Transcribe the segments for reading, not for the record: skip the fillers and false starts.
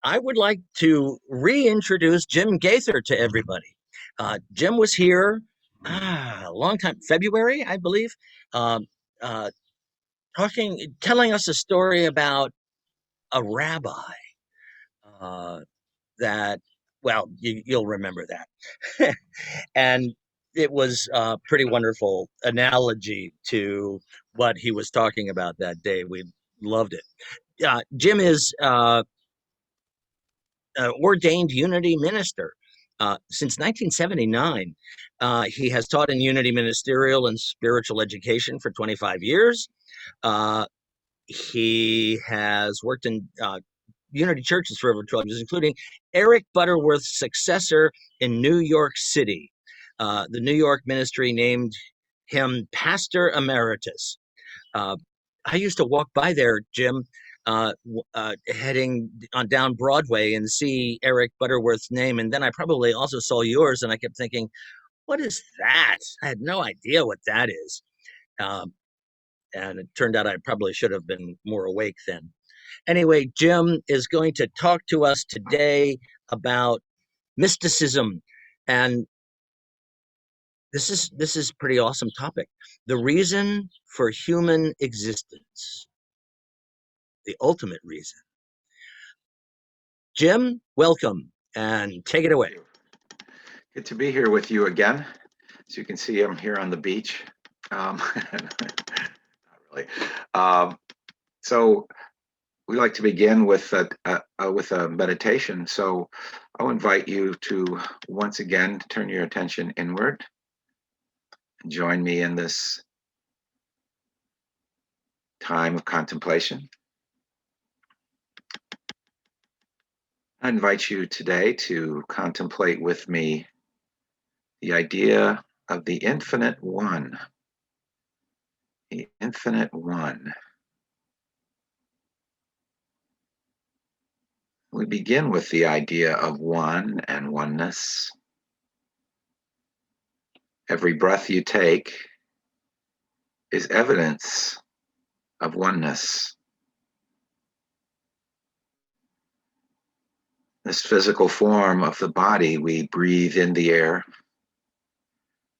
I would like to reintroduce Jim Gaither to everybody. Jim was here a long time, February, I believe, um, uh, telling us a story about a rabbi uh, that, well, you'll remember that. And it was a pretty wonderful analogy to what he was talking about that day. We loved it. Jim is ordained Unity minister. Since 1979, he has taught in Unity ministerial and spiritual education for 25 years. Uh, he has worked in Unity churches for over 12 years, including Eric Butterworth's successor in New York City. The New York ministry named him Pastor Emeritus. Uh, I used to walk by there, Jim, heading on down Broadway and see Eric Butterworth's name, and then I probably also saw yours, and I kept thinking, "What is that?" I had no idea what that is, um, and it turned out I probably should have been more awake then. Anyway, Jim is going to talk to us today about mysticism, and this is a pretty awesome topic. The reason for human existence, the ultimate reason. Jim, welcome and take it away. Good to be here with you again. As you can see, I'm here on the beach. Not really. So we like to begin with a meditation. So I'll invite you to once again turn your attention inward and join me in this time of contemplation. I invite you today to contemplate with me the idea of the infinite one. The infinite one. We begin with the idea of one and oneness. Every breath you take is evidence of oneness. This physical form of the body, we breathe in the air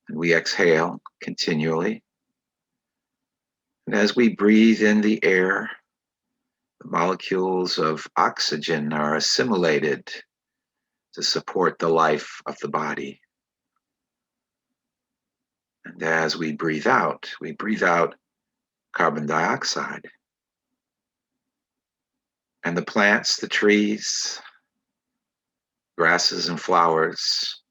and we exhale continually. And as we breathe in the air, the molecules of oxygen are assimilated to support the life of the body. And as we breathe out carbon dioxide. And the plants, the trees, grasses and flowers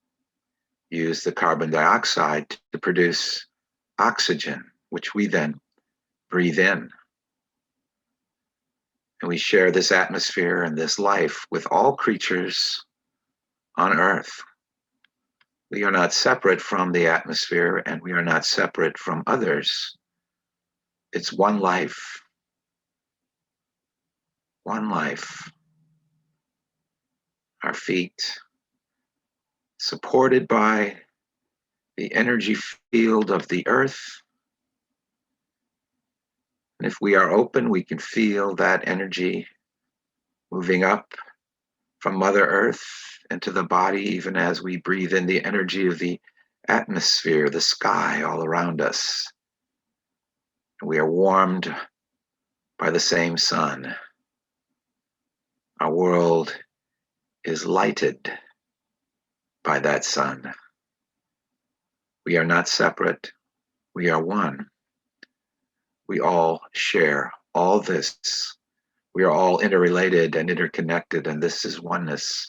use the carbon dioxide to produce oxygen, which we then breathe in. And we share this atmosphere and this life with all creatures on Earth. We are not separate from the atmosphere and we are not separate from others. It's one life. One life. Our feet supported by the energy field of the earth. And if we are open, we can feel that energy moving up from Mother Earth into the body, even as we breathe in the energy of the atmosphere, the sky all around us. And we are warmed by the same sun. Our world is lighted by that sun. We are not separate. We are one. We all share all this. We are all interrelated and interconnected, and this is oneness.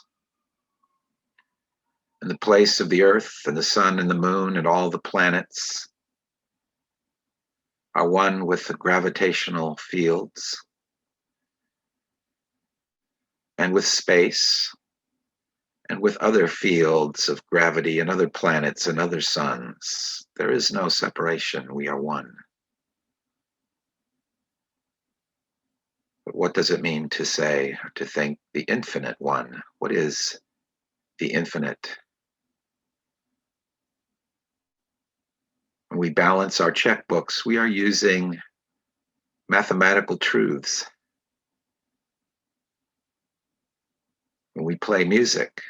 And the place of the earth and the sun and the moon and all the planets are one with the gravitational fields and with space and with other fields of gravity and other planets and other suns. There is no separation. We are one. But what does it mean to say or to think the infinite one? What is the infinite? When we balance our checkbooks, we are using mathematical truths. When we play music,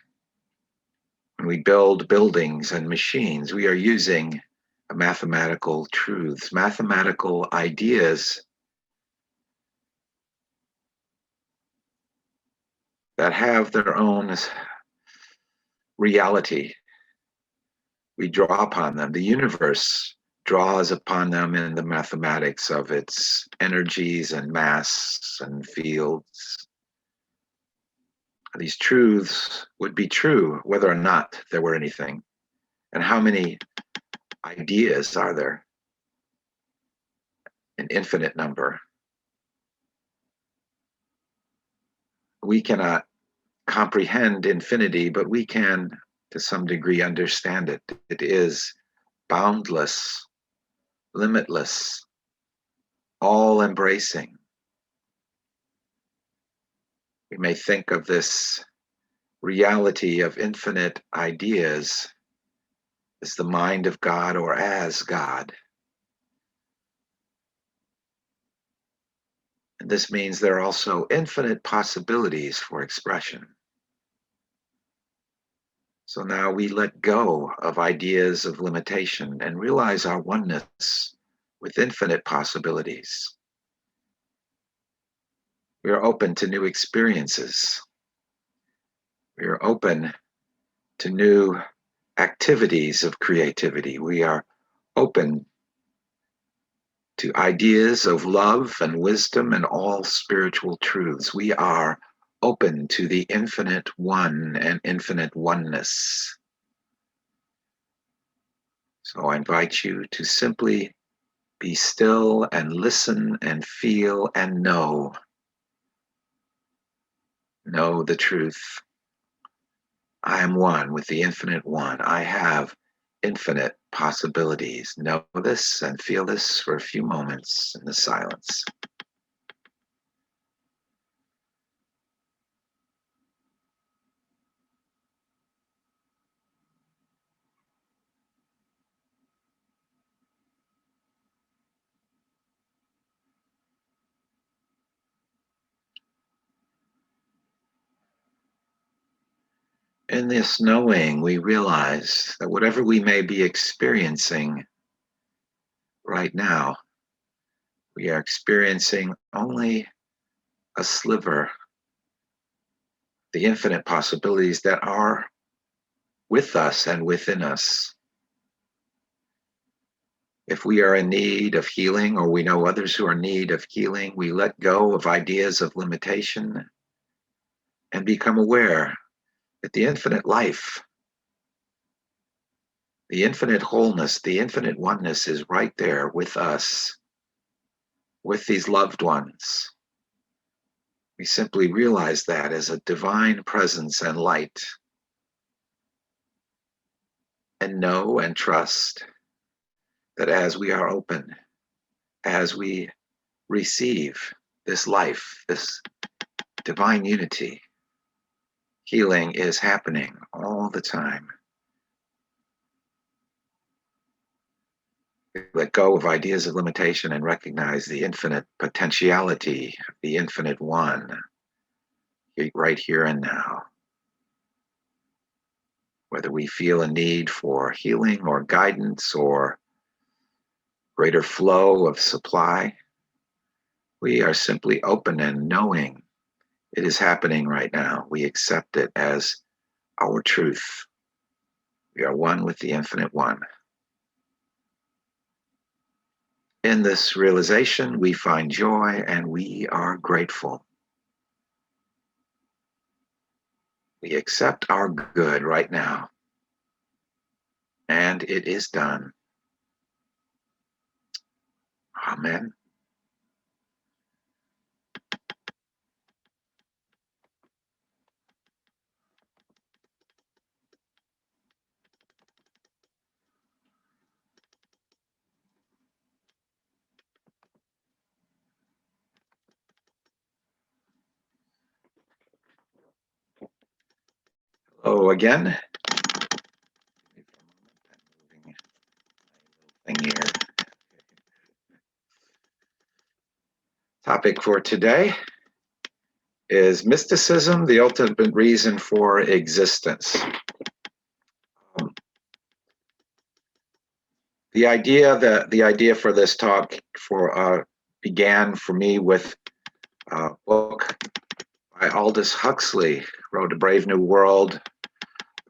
when we build buildings and machines, we are using mathematical truths, mathematical ideas that have their own reality. We draw upon them. The universe draws upon them in the mathematics of its energies and mass and fields. These truths would be true whether or not there were anything. And how many ideas are there? An infinite number. We cannot comprehend infinity, but we can, to some degree, understand it. It is boundless, limitless, all embracing. We may think of this reality of infinite ideas as the mind of God or as God. And this means there are also infinite possibilities for expression. So now we let go of ideas of limitation and realize our oneness with infinite possibilities. We are open to new experiences. We are open to new activities of creativity. We are open to ideas of love and wisdom and all spiritual truths. We are open to the infinite one and infinite oneness. So I invite you to simply be still and listen and feel and know. Know the truth. I am one with the infinite one. I have infinite possibilities. Know this and feel this for a few moments in the silence. In this knowing, we realize that whatever we may be experiencing right now, we are experiencing only a sliver, the infinite possibilities that are with us and within us. If we are in need of healing or we know others who are in need of healing, we let go of ideas of limitation and become aware that the infinite life, the infinite wholeness, the infinite oneness is right there with us, with these loved ones. We simply realize that as a divine presence and light, and know and trust that as we are open, as we receive this life, this divine unity, healing is happening all the time. Let go of ideas of limitation and recognize the infinite potentiality of the infinite one right here and now. Whether we feel a need for healing or guidance or greater flow of supply, we are simply open and knowing it is happening right now. We accept it as our truth. We are one with the infinite one. In this realization, we find joy and we are grateful. We accept our good right now. And it is done. Amen. Hello again. Thing here. Topic for today: Is mysticism the ultimate reason for existence? The idea for this talk began for me with a book by Aldous Huxley, wrote A Brave New World,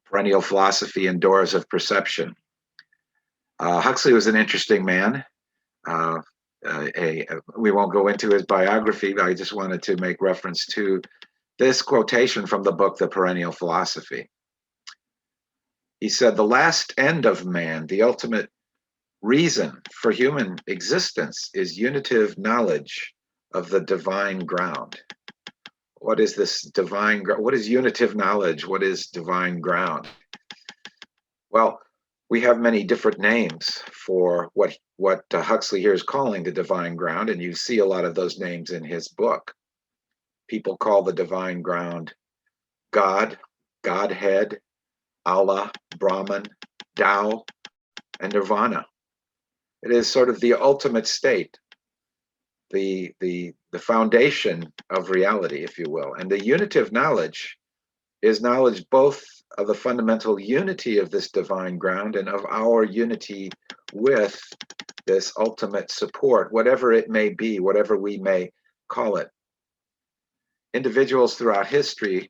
Perennial Philosophy, and Doors of Perception. Huxley was an interesting man. Uh, we won't go into his biography, but I just wanted to make reference to this quotation from the book, The Perennial Philosophy. He said, "The last end of man, the ultimate reason for human existence, is unitive knowledge of the divine ground." What is this divine ground? What is unitive knowledge? What is divine ground? Well, we have many different names for what Huxley here is calling the divine ground, and you see a lot of those names in his book. People call the divine ground God, Godhead, Allah, Brahman, Tao, and Nirvana. It is sort of the ultimate state, the foundation of reality, if you will. And the unitive knowledge is knowledge both of the fundamental unity of this divine ground and of our unity with this ultimate support, whatever it may be, whatever we may call it. Individuals throughout history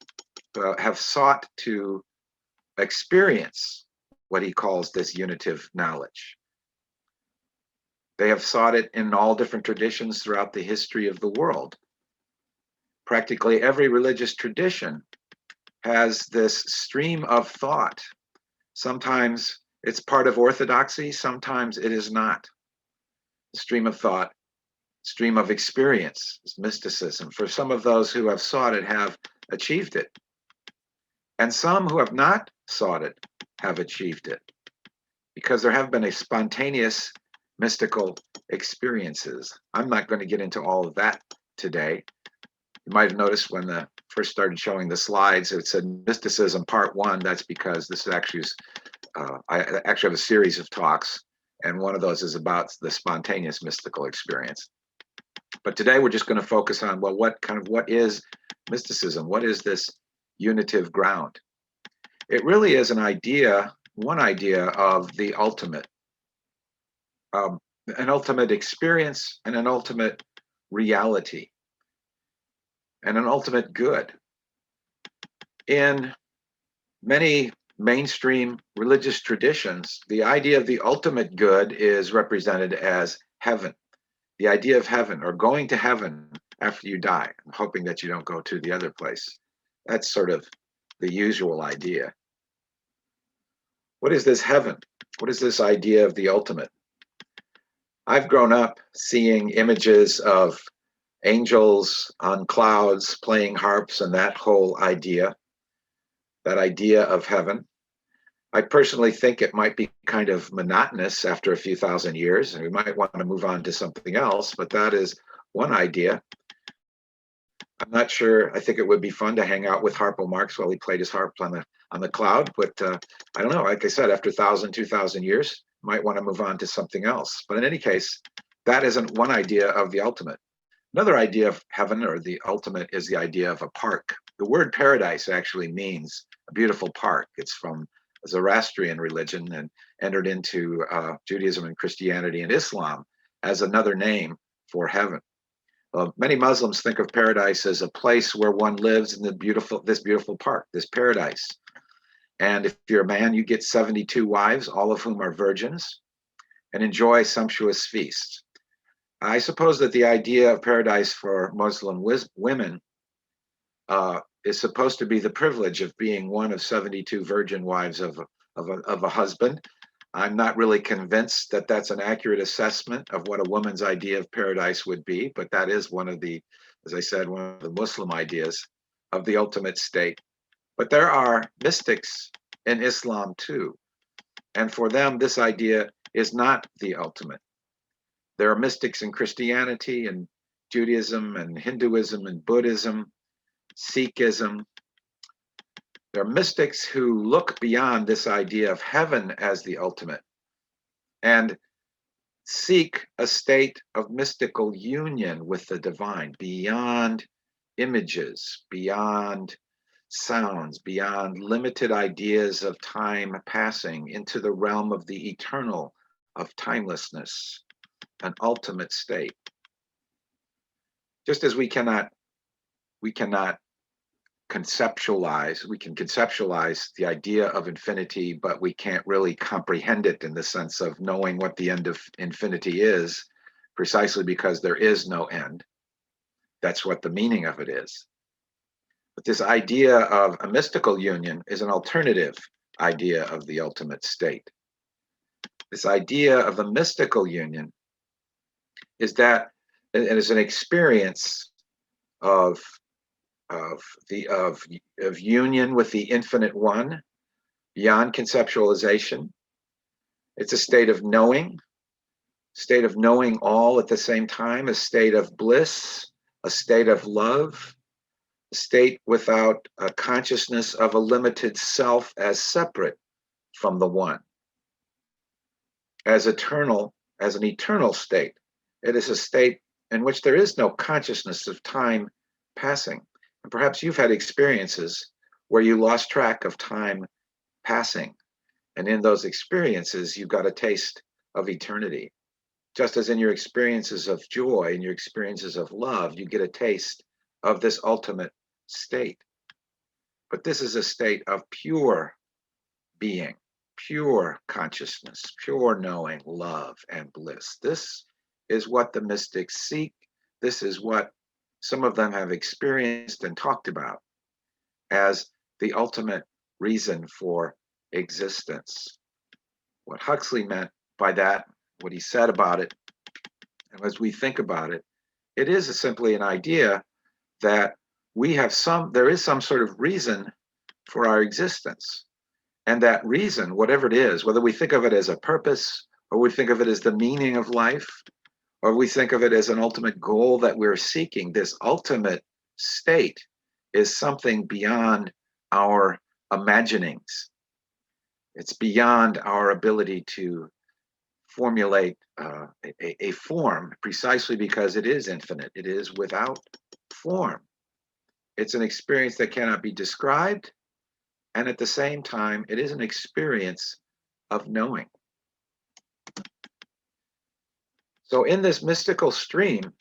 have sought to experience what he calls this unitive knowledge. They have sought it in all different traditions throughout the history of the world. Practically every religious tradition has this stream of thought. Sometimes it's part of orthodoxy, sometimes it is not. Stream of thought, stream of experience is mysticism. For some of those who have sought it have achieved it. And some who have not sought it have achieved it, because there have been a spontaneous mystical experiences. I'm not going to get into all of that today. You might have noticed when I first started showing the slides, it said Mysticism Part 1. That's because this actually is, I actually have a series of talks, and one of those is about the spontaneous mystical experience. But today we're just going to focus on, well, what is mysticism? What is this unitive ground? It really is one idea of the ultimate, an ultimate experience and an ultimate reality and an ultimate good. In many mainstream religious traditions, the idea of the ultimate good is represented as heaven. The idea of heaven, or going to heaven after you die, hoping that you don't go to the other place. That's sort of the usual idea. What is this heaven? What is this idea of the ultimate? I've grown up seeing images of angels on clouds playing harps and that whole idea, that idea of heaven. I personally think it might be kind of monotonous after a few thousand years, and we might want to move on to something else, but that is one idea. I'm not sure. I think it would be fun to hang out with Harpo Marx while he played his harp on the cloud, but I don't know. Like I said, after 1,000, 2,000 years, might want to move on to something else. But in any case, that isn't one idea of the ultimate. Another idea of heaven or the ultimate is the idea of a park. The word paradise actually means a beautiful park. It's from Zoroastrian religion and entered into Judaism and Christianity and Islam as another name for heaven. Many Muslims think of paradise as a place where one lives in this beautiful park, this paradise. And if you're a man, you get 72 wives, all of whom are virgins, and enjoy sumptuous feasts. I suppose that the idea of paradise for Muslim women is supposed to be the privilege of being one of 72 virgin wives of a husband. I'm not really convinced that that's an accurate assessment of what a woman's idea of paradise would be, but that is one of the, as I said, one of the Muslim ideas of the ultimate state. But there are mystics in Islam too, and for them, this idea is not the ultimate. There are mystics in Christianity and Judaism and Hinduism and Buddhism, Sikhism. There are mystics who look beyond this idea of heaven as the ultimate and seek a state of mystical union with the divine beyond images, beyond sounds, beyond limited ideas of time passing, into the realm of the eternal, of timelessness, an ultimate state. Just as we cannot conceptualize, we can conceptualize the idea of infinity, but we can't really comprehend it in the sense of knowing what the end of infinity is, precisely because there is no end. That's what the meaning of it is. But this idea of a mystical union is an alternative idea of the ultimate state. This idea of the mystical union is that it is an experience of of union with the infinite one beyond conceptualization. It's a state of knowing all at the same time, a state of bliss, a state of love, a state without a consciousness of a limited self as separate from the one, as eternal, as an eternal state. It is a state in which there is no consciousness of time passing. And perhaps you've had experiences where you lost track of time passing. And in those experiences, you got a taste of eternity. Just as in your experiences of joy and your experiences of love, you get a taste of this ultimate state. But this is a state of pure being, pure consciousness, pure knowing, love, and bliss. This is what the mystics seek. This is what some of them have experienced and talked about as the ultimate reason for existence. What Huxley meant by that, what he said about it, and as we think about it, it is simply an idea that there is some sort of reason for our existence. And that reason, whatever it is, whether we think of it as a purpose, or we think of it as the meaning of life, or we think of it as an ultimate goal that we're seeking, this ultimate state is something beyond our imaginings. It's beyond our ability to formulate a form, precisely because it is infinite. It is without form. It's an experience that cannot be described, and at the same time, it is an experience of knowing. So in this mystical stream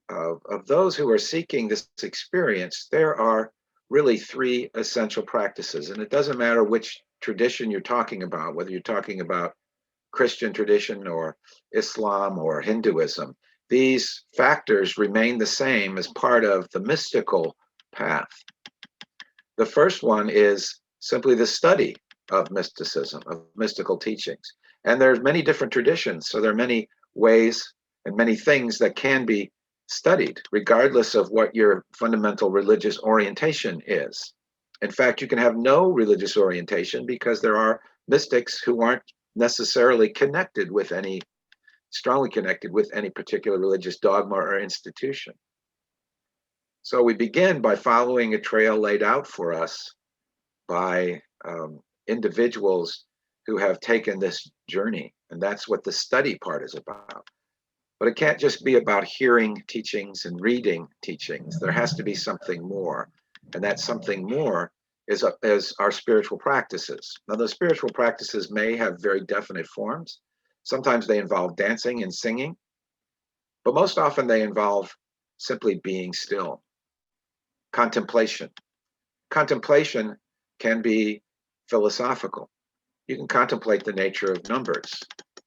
of those who are seeking this experience, there are really three essential practices. And it doesn't matter which tradition you're talking about, whether you're talking about Christian tradition or Islam or Hinduism, these factors remain the same as part of the mystical path. The first one is simply the study of mysticism, of mystical teachings. And there's many different traditions, so there are many ways and many things that can be studied, regardless of what your fundamental religious orientation is. In fact, you can have no religious orientation because there are mystics who aren't necessarily strongly connected with any particular religious dogma or institution. So we begin by following a trail laid out for us by individuals who have taken this journey. And that's what the study part is about. But it can't just be about hearing teachings and reading teachings. There has to be something more. And that something more is our spiritual practices. Now, the spiritual practices may have very definite forms. Sometimes they involve dancing and singing, but most often they involve simply being still. Contemplation. Contemplation can be philosophical. You can contemplate the nature of numbers.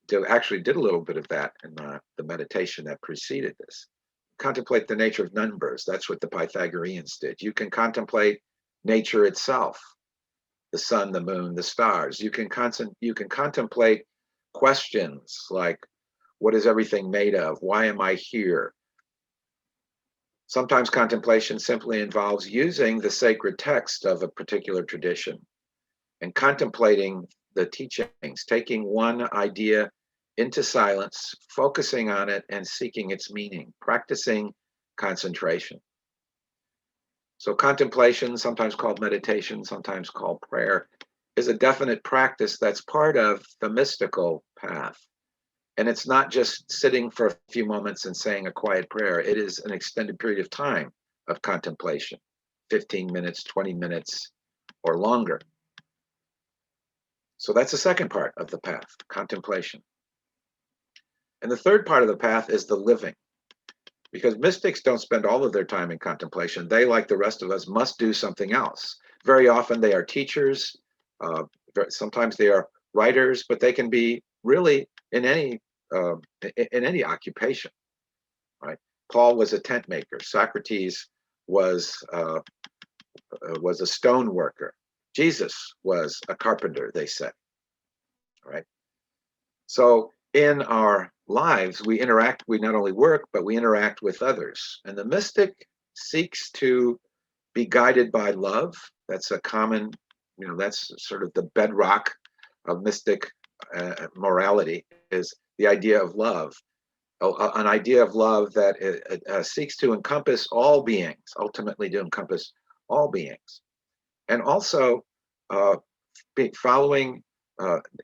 They actually did a little bit of that in the meditation that preceded this. Contemplate the nature of numbers. That's what the Pythagoreans did. You can contemplate nature itself, the sun, the moon, the stars. You can contemplate questions like, what is everything made of? Why am I here? Sometimes contemplation simply involves using the sacred text of a particular tradition and contemplating the teachings, taking one idea into silence, focusing on it and seeking its meaning, practicing concentration. So contemplation, sometimes called meditation, sometimes called prayer, is a definite practice that's part of the mystical path. And it's not just sitting for a few moments and saying a quiet prayer. It is an extended period of time of contemplation, 15 minutes, 20 minutes, or longer. So that's the second part of the path, contemplation. And the third part of the path is the living, because mystics don't spend all of their time in contemplation. They, like the rest of us, must do something else. Very often they are teachers, sometimes they are writers, but they can be really in any occupation, right? Paul was a tent maker. Socrates was a stone worker. Jesus was a carpenter, they said, right? So in our lives, we not only work, but we interact with others. And the mystic seeks to be guided by love. That's a common, that's sort of the bedrock of mystic morality, is the idea of love. An idea of love that seeks to encompass all beings, ultimately to encompass all beings. And also following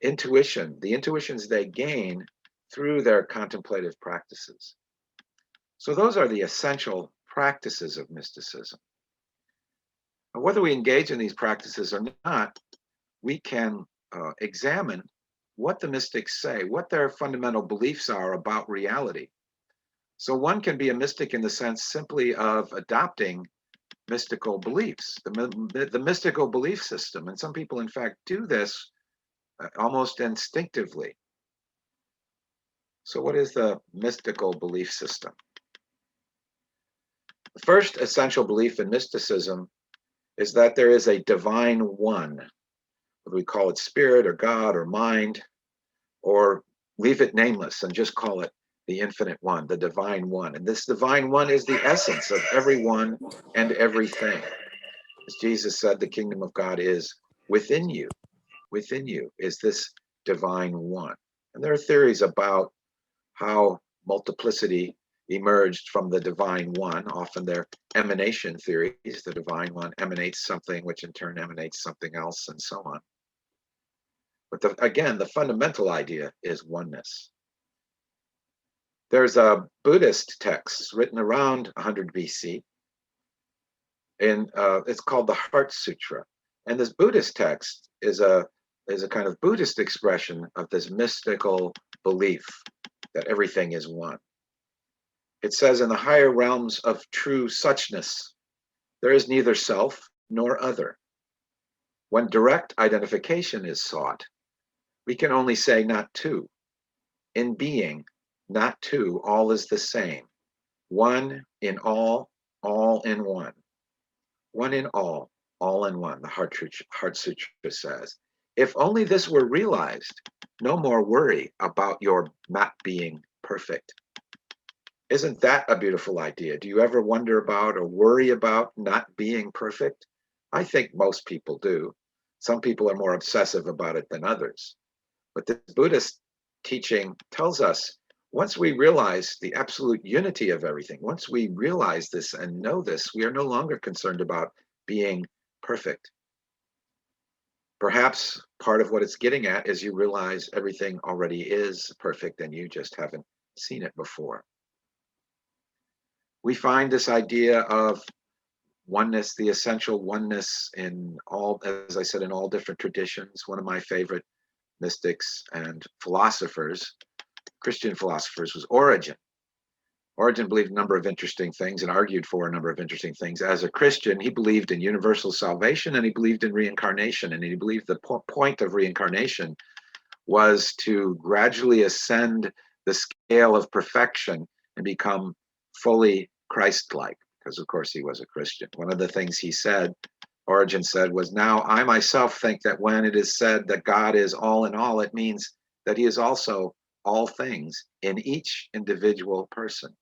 intuition, the intuitions they gain through their contemplative practices. So those are the essential practices of mysticism. And whether we engage in these practices or not, we can examine what the mystics say, what their fundamental beliefs are about reality. So one can be a mystic in the sense simply of adopting mystical beliefs, the mystical belief system. And some people, in fact, do this almost instinctively. So what is the mystical belief system? The first essential belief in mysticism is that there is a divine one, whether we call it spirit or God or mind, or leave it nameless and just call it the infinite one, the divine one. And this divine one is the essence of everyone and everything. As Jesus said, the kingdom of God is within you. Within you is this divine one. And there are theories about how multiplicity emerged from the divine one. Often they're emanation theories. The divine one emanates something, which in turn emanates something else, and so on. But again, the fundamental idea is oneness. There's a Buddhist text written around 100 BC, and it's called the Heart Sutra. And this Buddhist text is a kind of Buddhist expression of this mystical belief that everything is one. It says, in the higher realms of true suchness, there is neither self nor other. When direct identification is sought, we can only say not two. In being, not two, all is the same. One in all in one. One in all in one, the Heart Sutra says. If only this were realized, no more worry about your not being perfect. Isn't that a beautiful idea? Do you ever wonder about or worry about not being perfect? I think most people do. Some people are more obsessive about it than others. But the Buddhist teaching tells us, once we realize the absolute unity of everything, once we realize this and know this, we are no longer concerned about being perfect. Perhaps part of what it's getting at is you realize everything already is perfect and you just haven't seen it before. We find this idea of oneness, the essential oneness, in all, as I said, in all different traditions. One of my favorite mystics and philosophers, Christian philosophers, was Origen. Origen believed a number of interesting things and argued for a number of interesting things. As a Christian, he believed in universal salvation and he believed in reincarnation. And he believed the point of reincarnation was to gradually ascend the scale of perfection and become fully Christ-like, because of course he was a Christian. One of the things he said, Origen said, was, now I myself think that when it is said that God is all in all, it means that he is also all things in each individual person.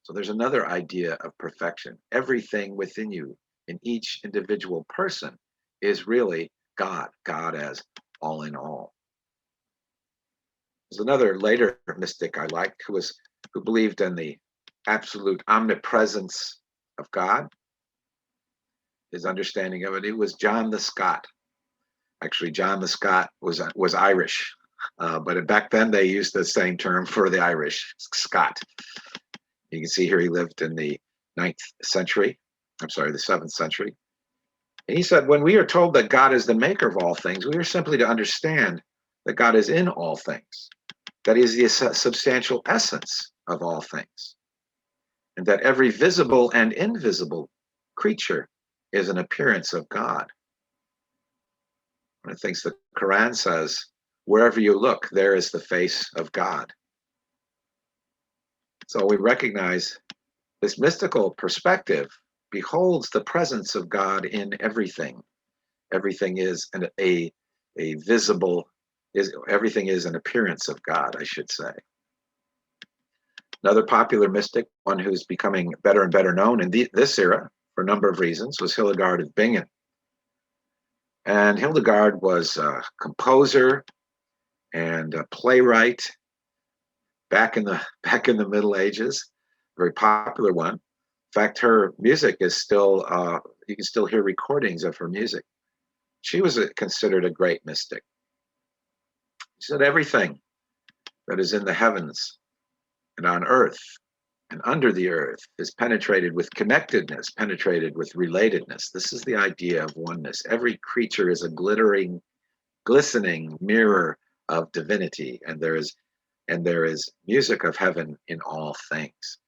So there's another idea of perfection. Everything within you in each individual person is really God, God as all in all. There's another later mystic I liked who believed in the absolute omnipresence of God. His understanding of it was John the Scot. Actually, John the Scot was Irish, but back then they used the same term for the Irish, Scot. You can see here he lived in the 9th century, I'm sorry, the 7th century. And he said, when we are told that God is the maker of all things, we are simply to understand that God is in all things, that he is the substantial essence of all things, and that every visible and invisible creature is an appearance of God. One of the things the Quran says, wherever you look, there is the face of God. So we recognize this mystical perspective beholds the presence of God in everything. Everything is a visible, everything is an appearance of God, I should say. Another popular mystic, one who's becoming better and better known in this era for a number of reasons, was Hildegard of Bingen. And Hildegard was a composer and a playwright back in the Middle Ages, very popular one. In fact, her music is still you can still hear recordings of her music. She was considered a great mystic. She said everything that is in the heavens and on earth and under the earth is penetrated with connectedness, penetrated with relatedness. This is the idea of oneness. Every creature is a glistening mirror of divinity, and there is music of heaven in all things.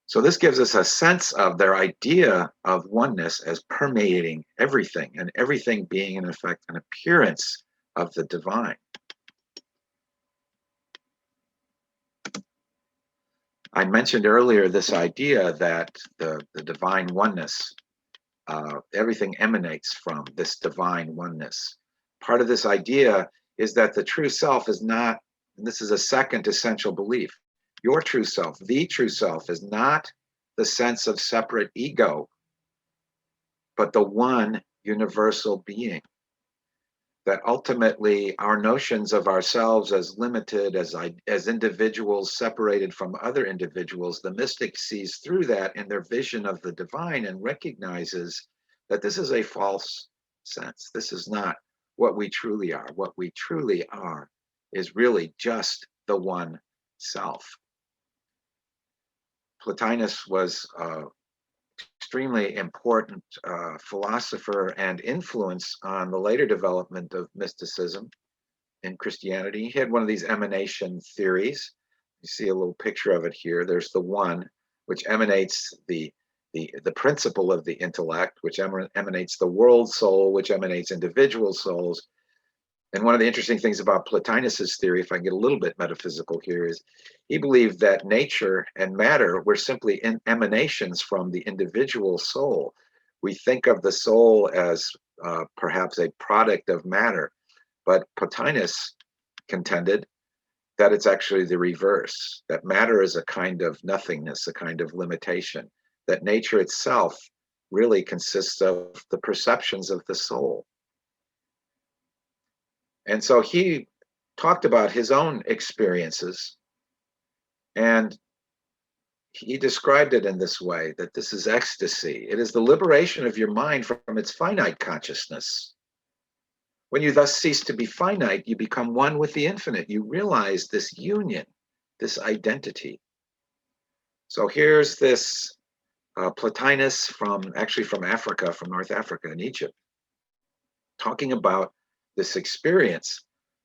So this gives us a sense of their idea of oneness as permeating everything, and everything being in effect an appearance of the divine. I mentioned earlier this idea that the divine oneness, everything emanates from this divine oneness. Part of this idea is that the true self is not, and this is a second essential belief, your true self, the true self, is not the sense of separate ego, but the one universal being. That ultimately our notions of ourselves as limited, as individuals separated from other individuals, the mystic sees through that in their vision of the divine and recognizes that this is a false sense. This is not what we truly are. What we truly are is really just the one self. Plotinus was extremely important philosopher and influence on the later development of mysticism in Christianity. He had one of these emanation theories. You see a little picture of it here. There's the one, which emanates the principle of the intellect, which emanates the world soul, which emanates individual souls. And one of the interesting things about Plotinus's theory, if I can get a little bit metaphysical here, is he believed that nature and matter were simply emanations from the individual soul. We think of the soul as perhaps a product of matter, but Plotinus contended that it's actually the reverse, that matter is a kind of nothingness, a kind of limitation, that nature itself really consists of the perceptions of the soul. And so he talked about his own experiences, and he described it in this way, that this is ecstasy. It is the liberation of your mind from its finite consciousness. When you thus cease to be finite, you become one with the infinite. You realize this union, this identity. So here's this Plotinus from Africa, from North Africa in Egypt, talking about this experience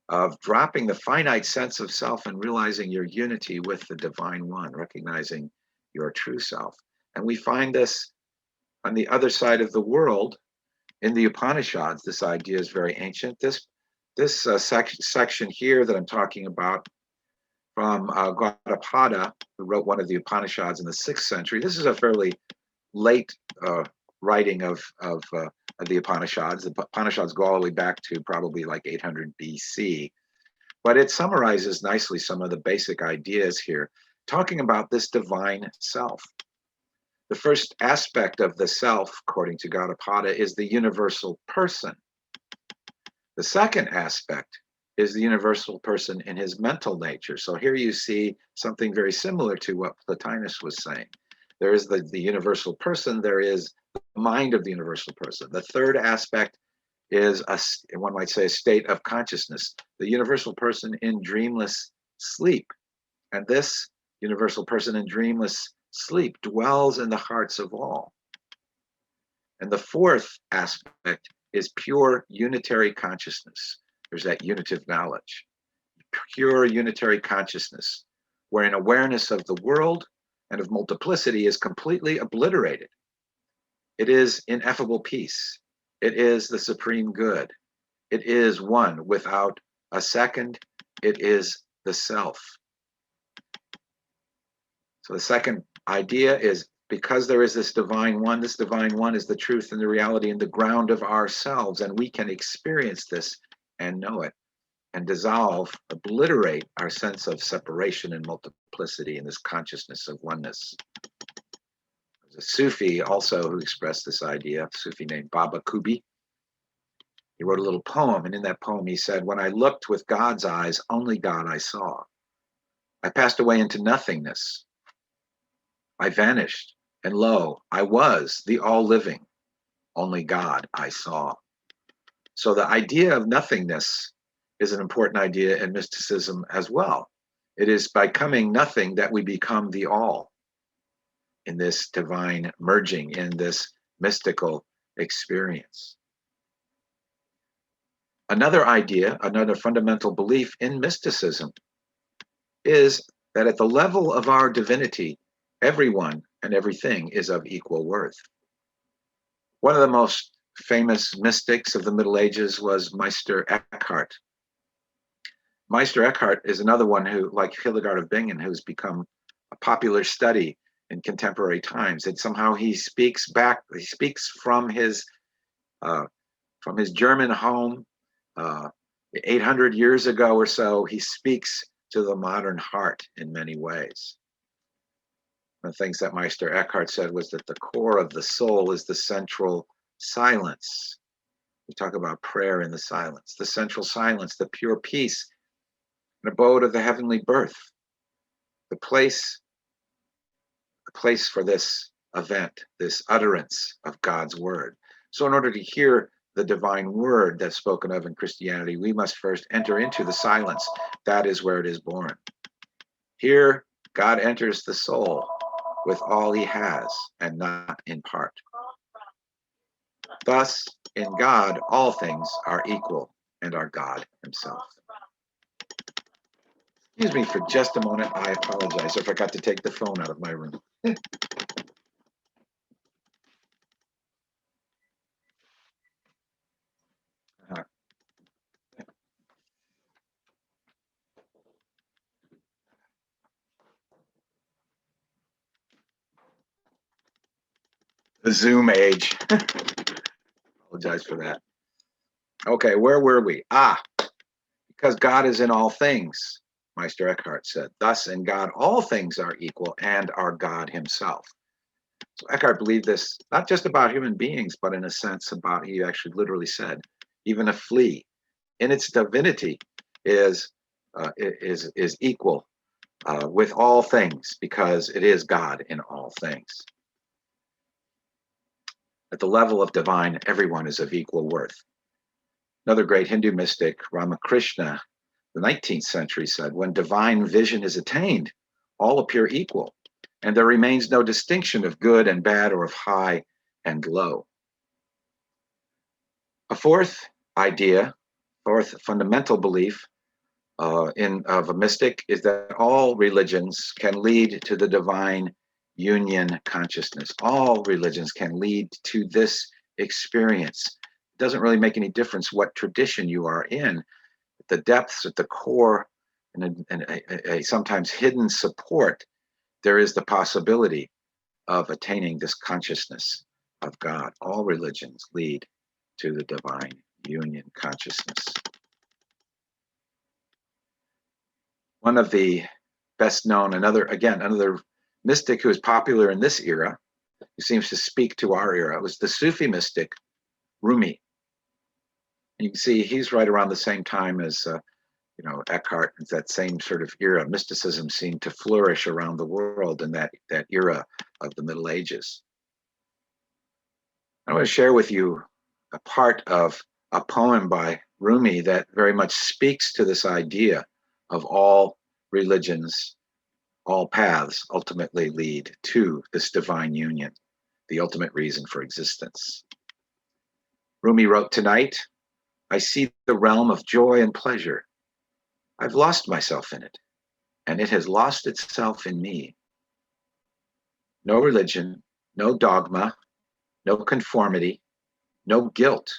of dropping the finite sense of self and realizing your unity with the divine one, recognizing your true self. And we find this on the other side of the world in the Upanishads. This idea is very ancient. This section here that I'm talking about from Gaudapada, who wrote one of the Upanishads in the 6th century. This is a fairly late writing of the Upanishads. The Upanishads go all the way back to probably like 800 BC, but it summarizes nicely some of the basic ideas here, talking about this divine self. The first aspect of the self, according to Gaudapada, is the universal person. The second aspect is the universal person in his mental nature. So here you see something very similar to what Plotinus was saying. There is the universal person, there is the mind of the universal person. The third aspect is, one might say, a state of consciousness, the universal person in dreamless sleep. And this universal person in dreamless sleep dwells in the hearts of all. And the fourth aspect is pure unitary consciousness. There's that unitive knowledge, pure unitary consciousness, wherein awareness of the world and of multiplicity is completely obliterated. It is ineffable peace. It is the supreme good. It is one without a second. It is the self. So the second idea is, because there is this divine one is the truth and the reality and the ground of ourselves, and we can experience this and know it and dissolve, obliterate our sense of separation and multiplicity in this consciousness of oneness. There's a Sufi also who expressed this idea, a Sufi named Baba Kubi. He wrote a little poem, and in that poem he said, "When I looked with God's eyes, only God I saw. I passed away into nothingness. I vanished, and lo, I was the all-living. Only God I saw." So the idea of nothingness is an important idea in mysticism as well. It is by coming nothing that we become the all in this divine merging, in this mystical experience. Another idea, another fundamental belief in mysticism is that at the level of our divinity, everyone and everything is of equal worth. One of the most famous mystics of the Middle Ages was Meister Eckhart. Meister Eckhart is another one who, like Hildegard of Bingen, who's become a popular study in contemporary times. And somehow he speaks from his German home 800 years ago or so. He speaks to the modern heart in many ways. One of the things that Meister Eckhart said was that the core of the soul is the central silence. We talk about prayer in the silence, the central silence, the pure peace, an abode of the heavenly birth, the place for this event, this utterance of God's word. So in order to hear the divine word that's spoken of in Christianity, we must first enter into the silence. That is where it is born. Here, God enters the soul with all he has and not in part. Thus, in God, all things are equal and are God himself. Excuse me for just a moment. I apologize. I forgot to take the phone out of my room. The Zoom age. Apologize for that. Okay, where were we? Because God is in all things, Meister Eckhart said. Thus, in God, all things are equal and are God himself. So Eckhart believed this not just about human beings, but in a sense about, he actually literally said, even a flea in its divinity is equal with all things, because it is God in all things. At the level of divine, everyone is of equal worth. Another great Hindu mystic, Ramakrishna, the 19th century, said, when divine vision is attained, all appear equal, and there remains no distinction of good and bad or of high and low. A fourth fundamental belief of a mystic is that all religions can lead to the divine union consciousness. All religions can lead to this experience. It doesn't really make any difference what tradition you are in. At the depths, at the core, and a sometimes hidden support, there is the possibility of attaining this consciousness of God. All religions lead to the divine union consciousness. One of the best known, another mystic who is popular in this era, who seems to speak to our era, was the Sufi mystic Rumi. And you can see he's right around the same time as Eckhart. It's that same sort of era. Mysticism seemed to flourish around the world in that era of the Middle Ages. I want to share with you a part of a poem by Rumi that very much speaks to this idea of all religions, all paths ultimately lead to this divine union. the ultimate reason for existence. Rumi wrote, "Tonight, I see the realm of joy and pleasure. I've lost myself in it, and it has lost itself in me. No religion, no dogma, no conformity, no guilt,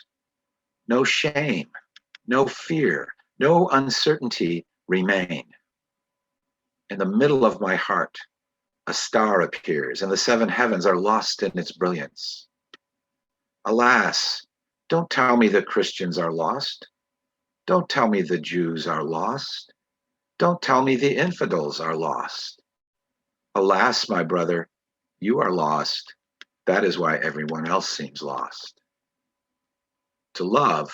no shame, no fear, no uncertainty remain. In the middle of my heart, a star appears, and the seven heavens are lost in its brilliance. Alas, don't tell me the Christians are lost. Don't tell me the Jews are lost. Don't tell me the infidels are lost. Alas, my brother, you are lost. That is why everyone else seems lost. To love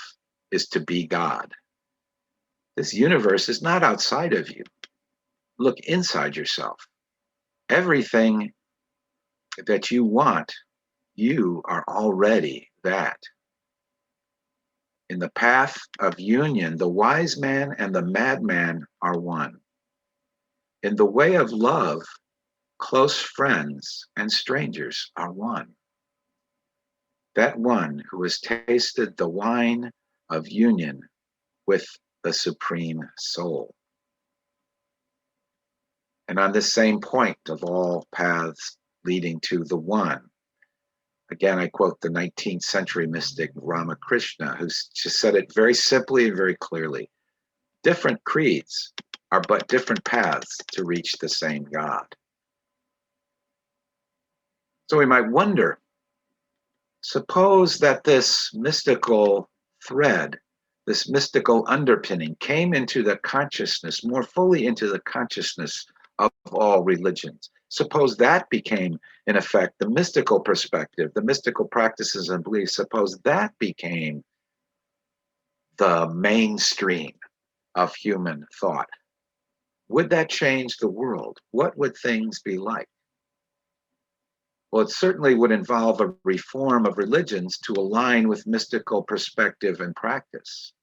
is to be God. This universe is not outside of you. Look inside yourself. Everything that you want, you are already that. In the path of union, the wise man and the madman are one. In the way of love, close friends and strangers are one. That one who has tasted the wine of union with the Supreme Soul. And on this same point of all paths leading to the one, again, I quote the 19th century mystic Ramakrishna, who just said it very simply and very clearly. Different creeds are but different paths to reach the same God. So we might wonder, suppose that this mystical thread, this mystical underpinning came into the consciousness, more fully into the consciousness of all religions. Suppose that became, in effect, the mystical perspective, the mystical practices and beliefs. Suppose that became the mainstream of human thought. Would that change the world? What would things be like? Well, it certainly would involve a reform of religions to align with mystical perspective and practice.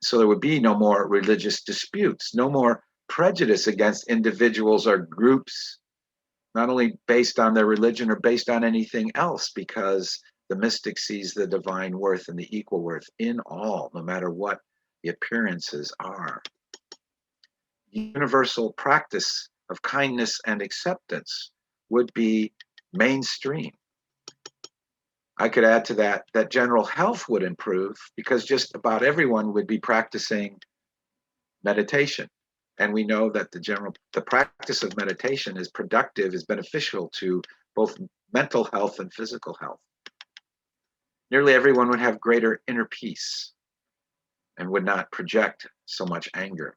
So there would be no more religious disputes, no more prejudice against individuals or groups, not only based on their religion or based on anything else, because the mystic sees the divine worth and the equal worth in all, no matter what the appearances are. Universal practice of kindness and acceptance would be mainstream. I could add to that that general health would improve because just about everyone would be practicing meditation. And we know that the practice of meditation is productive, is beneficial to both mental health and physical health. Nearly everyone would have greater inner peace and would not project so much anger.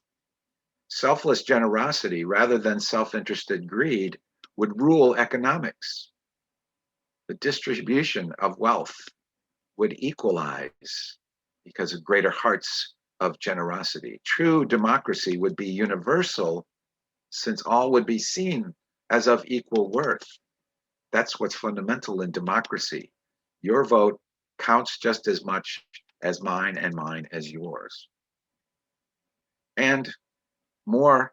Selfless generosity rather than self-interested greed would rule economics. The distribution of wealth would equalize because of greater hearts of generosity. True democracy would be universal since all would be seen as of equal worth. That's what's fundamental in democracy. Your vote counts just as much as mine and mine as yours. And more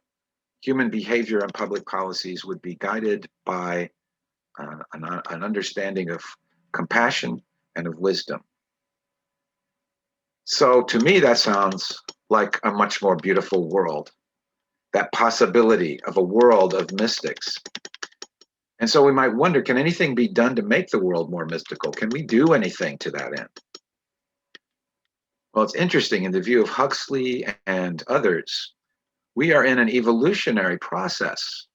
human behavior and public policies would be guided by an understanding of compassion and of wisdom. So to me, that sounds like a much more beautiful world, that possibility of a world of mystics. And so we might wonder, can anything be done to make the world more mystical? Can we do anything to that end? Well, it's interesting in the view of Huxley and others, we are in an evolutionary process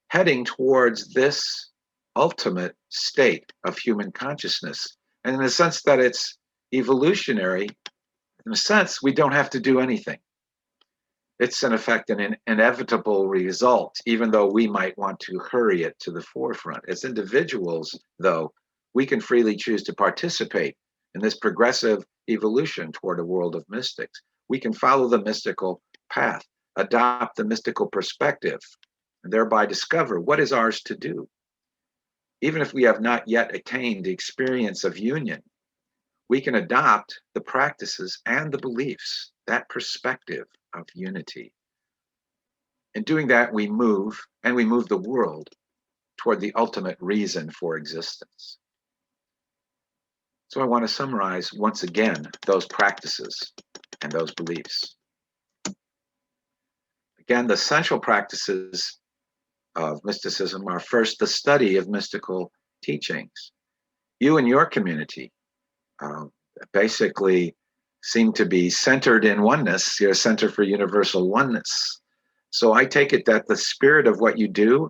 heading towards this ultimate state of human consciousness. And in the sense that it's evolutionary, in a sense, we don't have to do anything. It's in effect an inevitable result, even though we might want to hurry it to the forefront. As individuals, though, we can freely choose to participate in this progressive evolution toward a world of mystics. We can follow the mystical path, adopt the mystical perspective, and thereby discover what is ours to do. Even if we have not yet attained the experience of union, we can adopt the practices and the beliefs, that perspective of unity. In doing that, we move, and we move the world toward the ultimate reason for existence. So I want to summarize once again those practices and those beliefs. Again, the central practices of mysticism are first the study of mystical teachings. You and your community basically seem to be centered in oneness. You're a center for universal oneness. So I take it that the spirit of what you do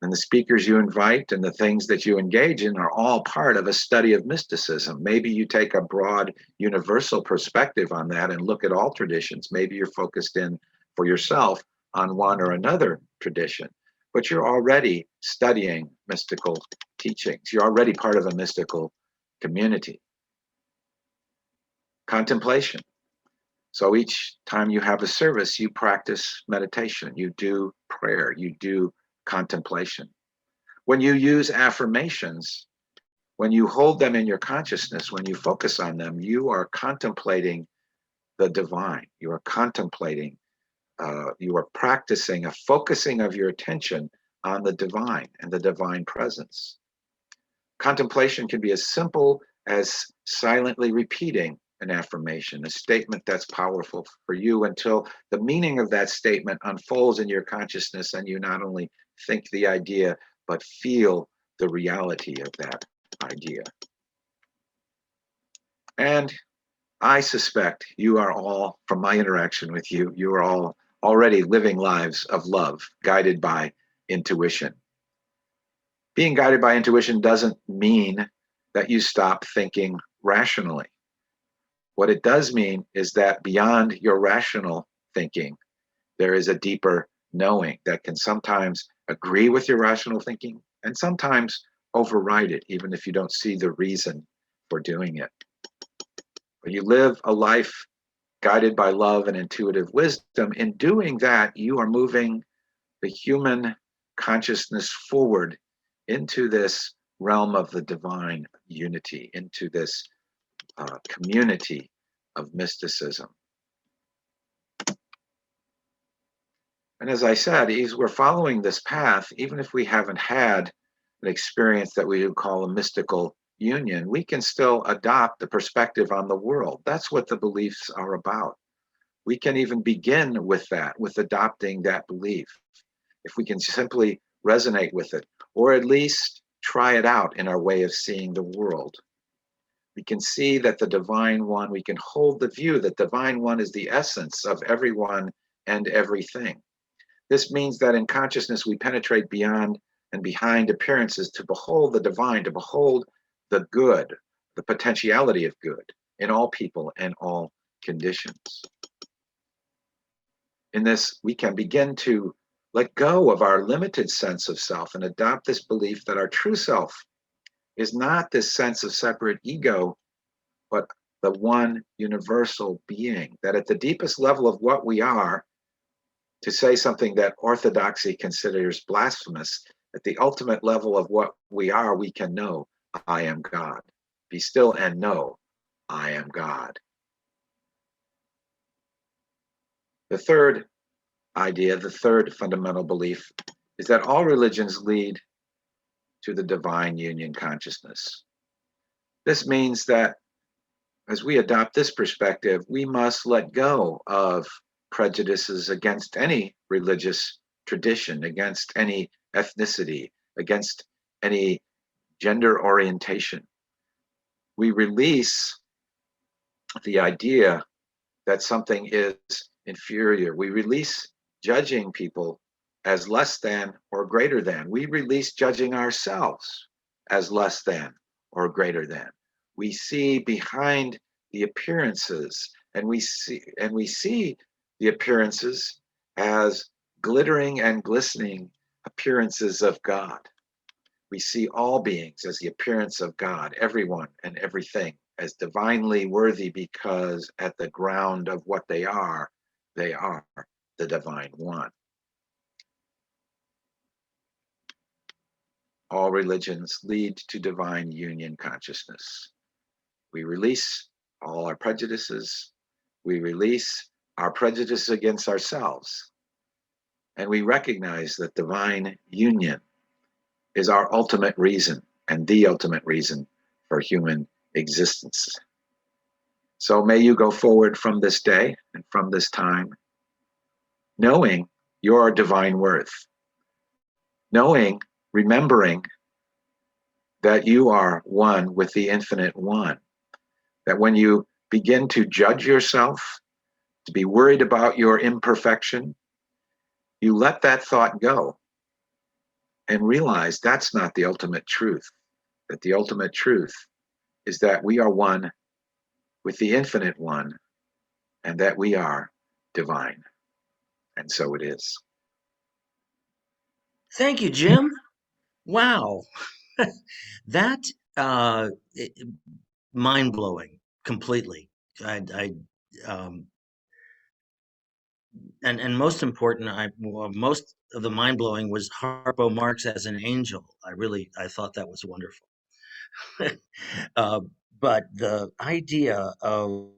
and the speakers you invite and the things that you engage in are all part of a study of mysticism. Maybe you take a broad universal perspective on that and look at all traditions. Maybe you're focused in for yourself on one or another tradition, but you're already studying mystical teachings. You're already part of a mystical community. Contemplation. So each time you have a service, you practice meditation, you do prayer, you do contemplation. When you use affirmations, when you hold them in your consciousness, when you focus on them, you are contemplating the divine. You are contemplating, you are practicing a focusing of your attention on the divine and the divine presence. Contemplation can be as simple as silently repeating an affirmation, a statement that's powerful for you until the meaning of that statement unfolds in your consciousness and you not only think the idea, but feel the reality of that idea. And I suspect you are all, from my interaction with you, you are all already living lives of love, guided by intuition. Being guided by intuition doesn't mean that you stop thinking rationally. What it does mean is that beyond your rational thinking, there is a deeper knowing that can sometimes agree with your rational thinking and sometimes override it, even if you don't see the reason for doing it. When you live a life guided by love and intuitive wisdom, in doing that, you are moving the human consciousness forward into this realm of the divine unity, into this community of mysticism. And as I said, as we're following this path, even if we haven't had an experience that we would call a mystical union, we can still adopt the perspective on the world. That's what the beliefs are about. We can even begin with that, with adopting that belief. If we can simply resonate with it, or at least try it out in our way of seeing the world. We can see that the divine one, we can hold the view that divine one is the essence of everyone and everything. This means that in consciousness, we penetrate beyond and behind appearances to behold the divine, to behold the good, the potentiality of good in all people and all conditions. In this, we can begin to let go of our limited sense of self and adopt this belief that our true self is not this sense of separate ego, but the one universal being, that at the deepest level of what we are, to say something that orthodoxy considers blasphemous, at the ultimate level of what we are, we can know, I am God. Be still and know, I am God. The third idea, the third fundamental belief, is that all religions lead to the divine union consciousness. This means that as we adopt this perspective, we must let go of prejudices against any religious tradition, against any ethnicity, against any gender orientation. We release the idea that something is inferior. We release judging people as less than or greater than. We release judging ourselves as less than or greater than. We see behind the appearances, and we see the appearances as glittering and glistening appearances of God. We see all beings as the appearance of God, everyone and everything as divinely worthy, because at the ground of what they are the divine one. All religions lead to divine union consciousness. We release all our prejudices. We release our prejudice against ourselves. And we recognize that divine union is our ultimate reason and the ultimate reason for human existence. So may you go forward from this day and from this time, knowing your divine worth, knowing, remembering that you are one with the infinite one, that when you begin to judge yourself, to be worried about your imperfection, you let that thought go and realize that's not the ultimate truth, that the ultimate truth is that we are one with the infinite one and that we are divine. And so it is. Thank you, Jim. Wow. That uh, mind blowing completely. I and most important, most of the mind blowing was Harpo Marx as an angel. I thought that was wonderful. uh, but the idea of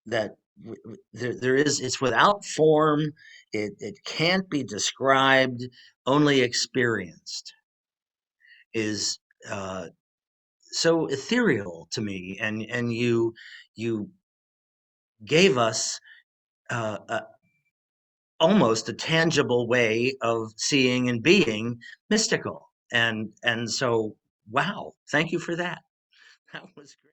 that there is, it's without form, it can't be described, only experienced, is uh, so ethereal to me, and you gave us almost a tangible way of seeing and being mystical, and so wow, thank you for that. That was great.